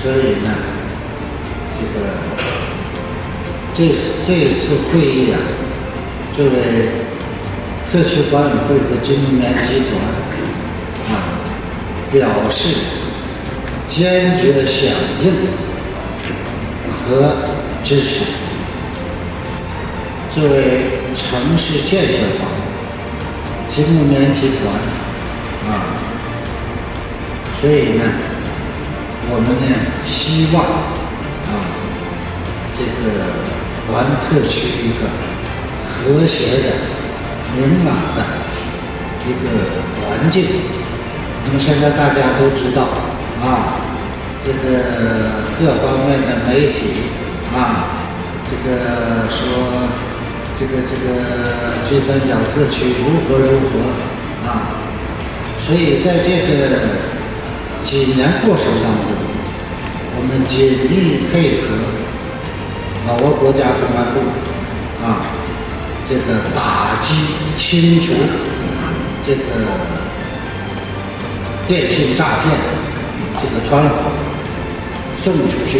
所以呢，这一次会议啊，作为特区管委会和金融联集团表示坚决响应和支持。作为城市建设方，金融联集团所以呢，我们呢希望环特区一个和谐的、明朗的一个环境。那么现在大家都知道各方面的媒体说金三角特区如何所以在这个几年过程当中，我们紧密配合我国国家公安部打击清除电信诈骗团伙，送出去